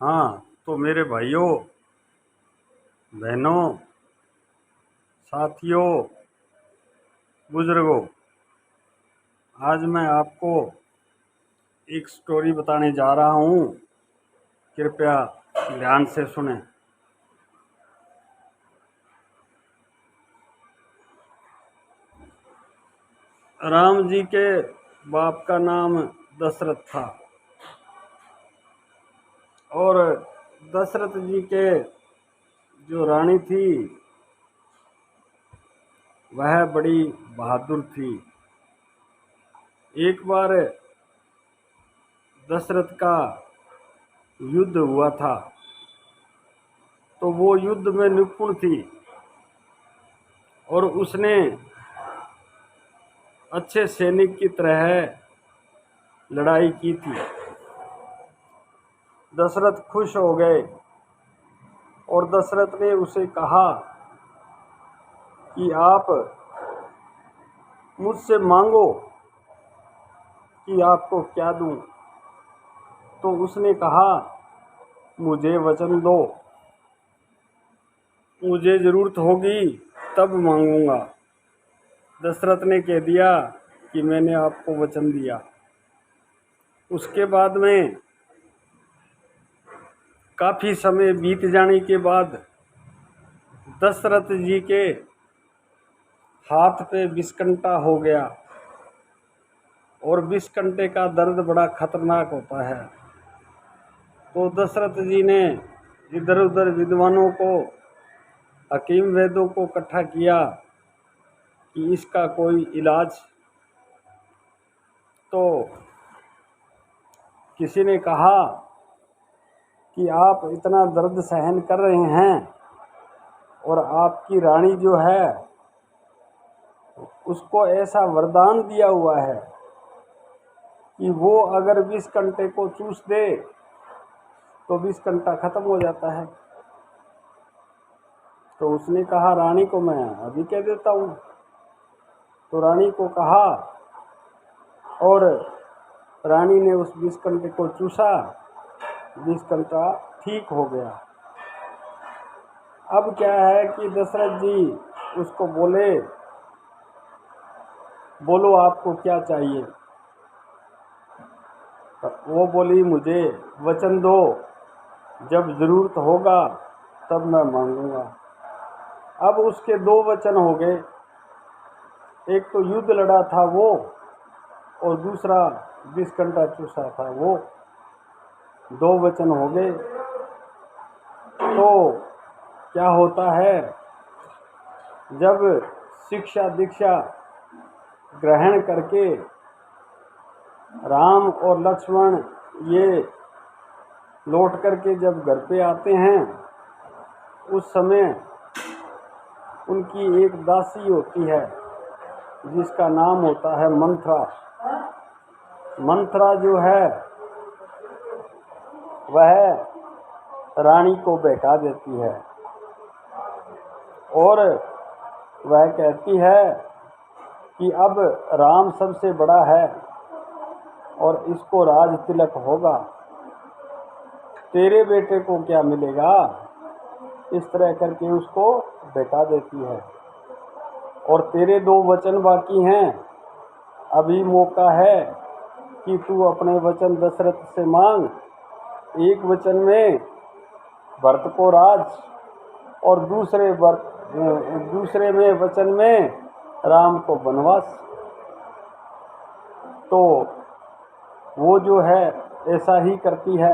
हाँ, तो मेरे भाइयों, बहनों, साथियों, बुजुर्गों, आज मैं आपको एक स्टोरी बताने जा रहा हूँ। कृपया ध्यान से सुनें। राम जी के बाप का नाम दशरथ था और दशरथ जी के जो रानी थी वह बड़ी बहादुर थी। एक बार दशरथ का युद्ध हुआ था, तो वो युद्ध में निपुण थी और उसने अच्छे सैनिक की तरह लड़ाई की थी। दशरथ खुश हो गए और दशरथ ने उसे कहा कि आप मुझसे मांगो कि आपको क्या दूं। तो उसने कहा, मुझे वचन दो, मुझे जरूरत होगी तब मांगूंगा। दशरथ ने कह दिया कि मैंने आपको वचन दिया। उसके बाद में काफ़ी समय बीत जाने के बाद दशरथ जी के हाथ पे विषकंटा हो गया और विषकंटे का दर्द बड़ा खतरनाक होता है। तो दशरथ जी ने इधर उधर विद्वानों को, हकीम वैद्यों को इकट्ठा किया कि इसका कोई इलाज। तो किसी ने कहा कि आप इतना दर्द सहन कर रहे हैं और आपकी रानी जो है उसको ऐसा वरदान दिया हुआ है कि वो अगर विषकंटे को चूस दे तो विषकंटा खत्म हो जाता है। तो उसने कहा, रानी को मैं अभी कह देता हूँ। तो रानी को कहा और रानी ने उस विषकंटे को चूसा, विषकंटा ठीक हो गया। अब क्या है कि दशरथ जी उसको बोले, बोलो आपको क्या चाहिए। वो बोली, मुझे वचन दो, जब जरूरत होगा तब मैं मांगूंगा। अब उसके दो वचन हो गए, एक तो युद्ध लड़ा था वो और दूसरा विषकंटा चूसा था वो। दो वचन हो गए। तो क्या होता है, जब शिक्षा दीक्षा ग्रहण करके राम और लक्ष्मण ये लौट करके जब घर पे आते हैं, उस समय उनकी एक दासी होती है जिसका नाम होता है मंथरा। मंथरा जो है वह रानी को बहका देती है और वह कहती है कि अब राम सबसे बड़ा है और इसको राज तिलक होगा, तेरे बेटे को क्या मिलेगा। इस तरह करके उसको बहका देती है। और तेरे दो वचन बाकी हैं, अभी मौका है कि तू अपने वचन दशरथ से मांग। एक वचन में भरत को राज और दूसरे में वचन में राम को वनवास। तो वो जो है ऐसा ही करती है।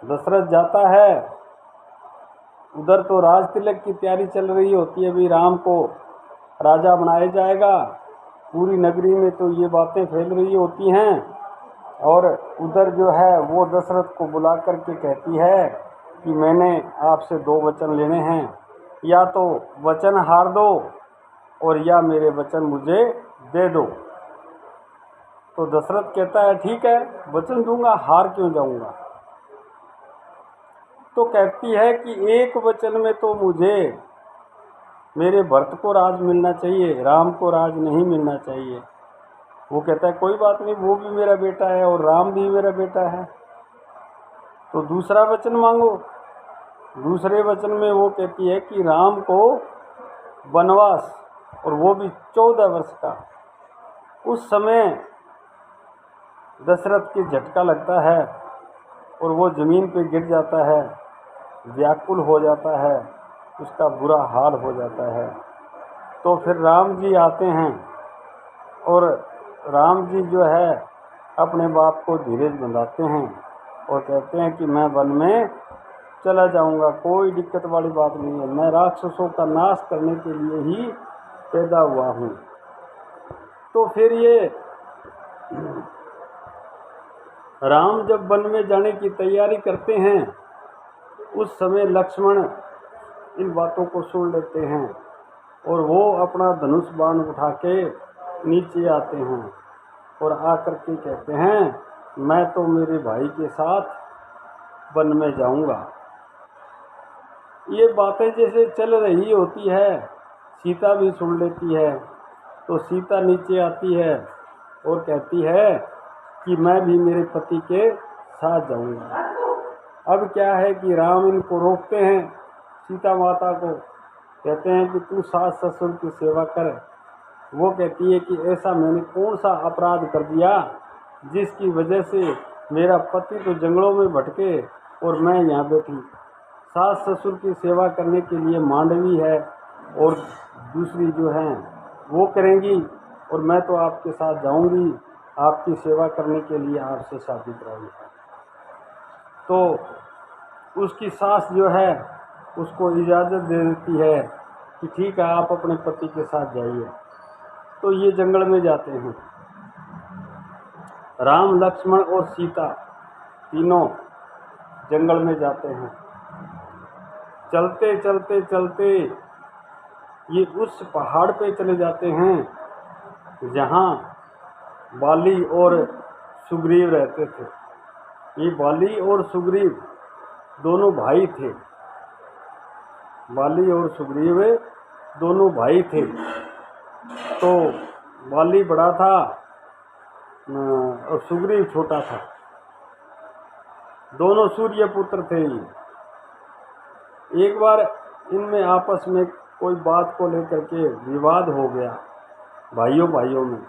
दशरथ जाता है, उधर तो राज तिलक की तैयारी चल रही होती है, अभी राम को राजा बनाया जाएगा। पूरी नगरी में तो ये बातें फैल रही होती हैं और उधर जो है वो दशरथ को बुला करके कहती है कि मैंने आपसे दो वचन लेने हैं, या तो वचन हार दो और या मेरे वचन मुझे दे दो। तो दशरथ कहता है, ठीक है वचन दूंगा, हार क्यों जाऊंगा। तो कहती है कि एक वचन में तो मुझे मेरे भरत को राज मिलना चाहिए, राम को राज नहीं मिलना चाहिए। वो कहता है कोई बात नहीं, वो भी मेरा बेटा है और राम भी मेरा बेटा है, तो दूसरा वचन मांगो। दूसरे वचन में वो कहती है कि राम को वनवास, और वो भी 14 वर्ष का। उस समय दशरथ के झटका लगता है और वो ज़मीन पे गिर जाता है, व्याकुल हो जाता है, उसका बुरा हाल हो जाता है। तो फिर राम जी आते हैं और राम जी जो है अपने बाप को धीरज बंधाते हैं और कहते हैं कि मैं वन में चला जाऊंगा, कोई दिक्कत वाली बात नहीं है, मैं राक्षसों का नाश करने के लिए ही पैदा हुआ हूँ। तो फिर ये राम जब वन में जाने की तैयारी करते हैं, उस समय लक्ष्मण इन बातों को सुन लेते हैं और वो अपना धनुष बाण उठा के नीचे आते हैं और आकर के कहते हैं मैं तो मेरे भाई के साथ वन में जाऊंगा। ये बातें जैसे चल रही होती है, सीता भी सुन लेती है। तो सीता नीचे आती है और कहती है कि मैं भी मेरे पति के साथ जाऊंगा। अब क्या है कि राम इनको रोकते हैं, सीता माता को कहते हैं कि तू सास ससुर की सेवा कर। वो कहती है कि ऐसा मैंने कौन सा अपराध कर दिया जिसकी वजह से मेरा पति तो जंगलों में भटके और मैं यहाँ बैठी। सास ससुर की सेवा करने के लिए मांडवी है और दूसरी जो है वो करेंगी, और मैं तो आपके साथ जाऊंगी, आपकी सेवा करने के लिए आपसे शादी कराई है। तो उसकी सास जो है उसको इजाज़त दे देती है कि ठीक है आप अपने पति के साथ जाइए। तो ये जंगल में जाते हैं, राम लक्ष्मण और सीता तीनों जंगल में जाते हैं। चलते चलते चलते ये उस पहाड़ पे चले जाते हैं जहाँ बाली और सुग्रीव रहते थे। ये बाली और सुग्रीव दोनों भाई थे, बाली और सुग्रीव दोनों भाई थे। तो बाली बड़ा था और सुग्रीव छोटा था, दोनों सूर्य पुत्र थे। एक बार इनमें आपस में कोई बात को लेकर के विवाद हो गया भाइयों में।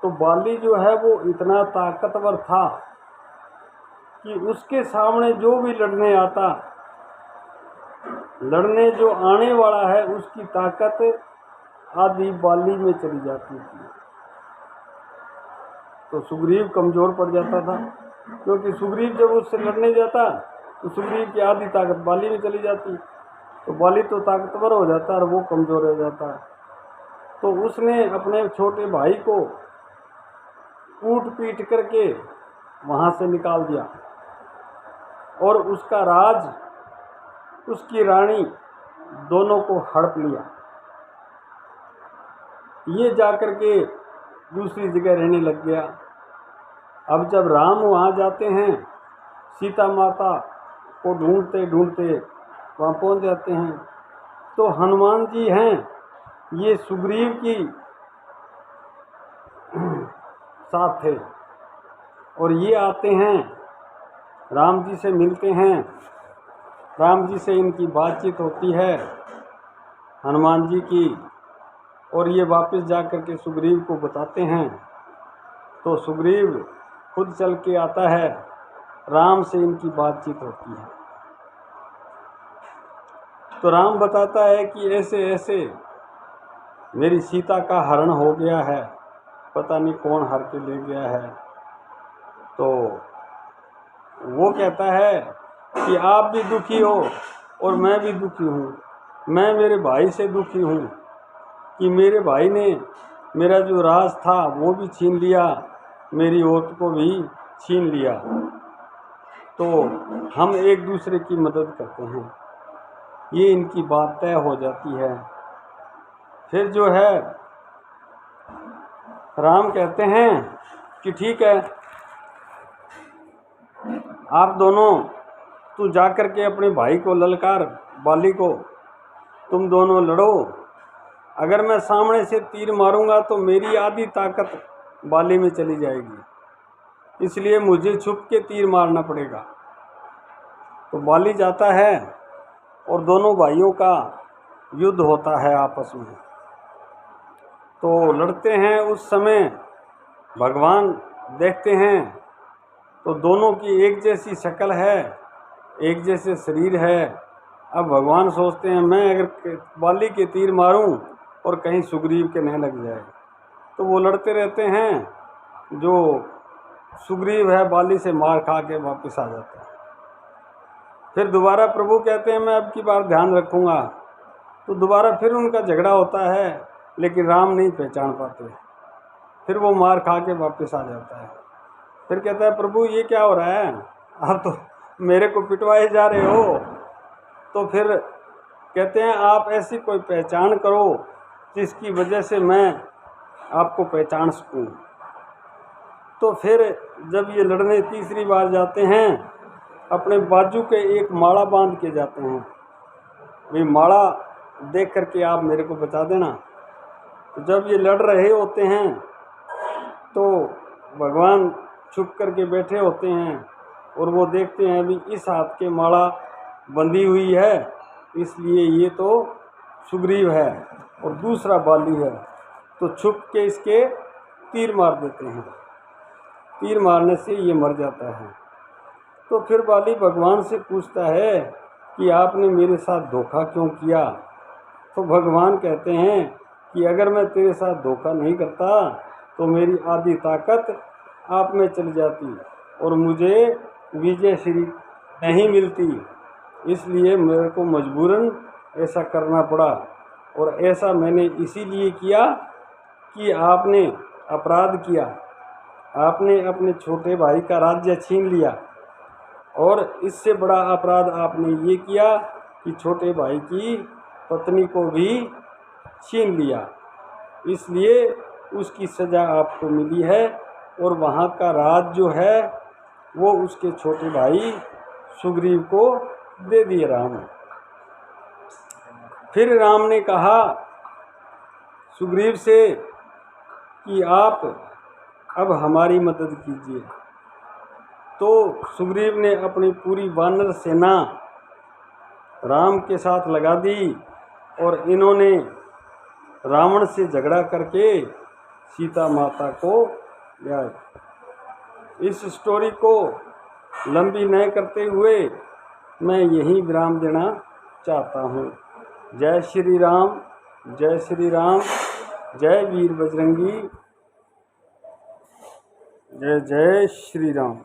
तो बाली जो है वो इतना ताकतवर था कि उसके सामने जो भी लड़ने आता, लड़ने जो आने वाला है उसकी ताकत आधी बाली में चली जाती थी। तो सुग्रीव कमज़ोर पड़ जाता था, क्योंकि सुग्रीव जब उससे लड़ने जाता तो सुग्रीव की आधी ताकत बाली में चली जाती, तो बाली तो ताकतवर हो जाता और वो कमज़ोर हो जाता। तो उसने अपने छोटे भाई को कूट पीट करके वहाँ से निकाल दिया और उसका राज, उसकी रानी दोनों को हड़प लिया। ये जाकर के दूसरी जगह रहने लग गया। अब जब राम वहाँ जाते हैं, सीता माता को ढूंढते ढूंढते वहाँ पहुँच जाते हैं, तो हनुमान जी हैं ये सुग्रीव की साथ थे और ये आते हैं, राम जी से मिलते हैं, राम जी से इनकी बातचीत होती है हनुमान जी की, और ये वापस जा कर के सुग्रीव को बताते हैं। तो सुग्रीव खुद चल के आता है, राम से इनकी बातचीत होती है। तो राम बताता है कि ऐसे ऐसे मेरी सीता का हरण हो गया है, पता नहीं कौन हर के ले गया है। तो वो कहता है कि आप भी दुखी हो और मैं भी दुखी हूँ। मैं मेरे भाई से दुखी हूँ कि मेरे भाई ने मेरा जो राज था वो भी छीन लिया, मेरी औरत को भी छीन लिया। तो हम एक दूसरे की मदद करते हैं। ये इनकी बात तय हो जाती है। फिर जो है राम कहते हैं कि ठीक है, आप दोनों तू जा कर के अपने भाई को ललकार, बाली को, तुम दोनों लड़ो। अगर मैं सामने से तीर मारूंगा तो मेरी आधी ताकत बाली में चली जाएगी, इसलिए मुझे छुप के तीर मारना पड़ेगा। तो बाली जाता है और दोनों भाइयों का युद्ध होता है आपस में। तो लड़ते हैं, उस समय भगवान देखते हैं तो दोनों की एक जैसी शक्ल है, एक जैसे शरीर है। अब भगवान सोचते हैं मैं अगर बाली के तीर मारूं और कहीं सुग्रीव के न लग जाए, तो वो लड़ते रहते हैं। जो सुग्रीव है बाली से मार खा के वापस आ जाता है। फिर दोबारा प्रभु कहते हैं मैं अब की बार ध्यान रखूँगा। तो दोबारा फिर उनका झगड़ा होता है, लेकिन राम नहीं पहचान पाते। फिर वो मार खा के वापस आ जाता है। फिर कहता है प्रभु ये क्या हो रहा है, आप तो मेरे को पिटवाए जा रहे हो। तो फिर कहते हैं आप ऐसी कोई पहचान करो जिसकी वजह से मैं आपको पहचान सकूं। तो फिर जब ये लड़ने तीसरी बार जाते हैं, अपने बाजू के एक माला बांध के जाते हैं, भाई माला देख करके आप मेरे को बचा देना। तो जब ये लड़ रहे होते हैं तो भगवान छुप करके बैठे होते हैं और वो देखते हैं अभी इस हाथ के माला बंधी हुई है, इसलिए ये तो सुग्रीव है और दूसरा बाली है। तो छुप के इसके तीर मार देते हैं। तीर मारने से ये मर जाता है। तो फिर बाली भगवान से पूछता है कि आपने मेरे साथ धोखा क्यों किया। तो भगवान कहते हैं कि अगर मैं तेरे साथ धोखा नहीं करता तो मेरी आधी ताकत आप में चली जाती और मुझे विजय श्री नहीं मिलती, इसलिए मेरे को मजबूरन ऐसा करना पड़ा। और ऐसा मैंने इसीलिए किया कि आपने अपराध किया, आपने अपने छोटे भाई का राज्य छीन लिया, और इससे बड़ा अपराध आपने ये किया कि छोटे भाई की पत्नी को भी छीन लिया, इसलिए उसकी सज़ा आपको मिली है। और वहाँ का राज जो है वो उसके छोटे भाई सुग्रीव को दे दिए राम। फिर राम ने कहा सुग्रीव से कि आप अब हमारी मदद कीजिए। तो सुग्रीव ने अपनी पूरी वानर सेना राम के साथ लगा दी और इन्होंने रावण से झगड़ा करके सीता माता को लिया। इस स्टोरी को लंबी न करते हुए मैं यहीं विराम देना चाहता हूँ। जय श्री राम, जय श्री राम, जय वीर बजरंगी, जय जय श्री राम।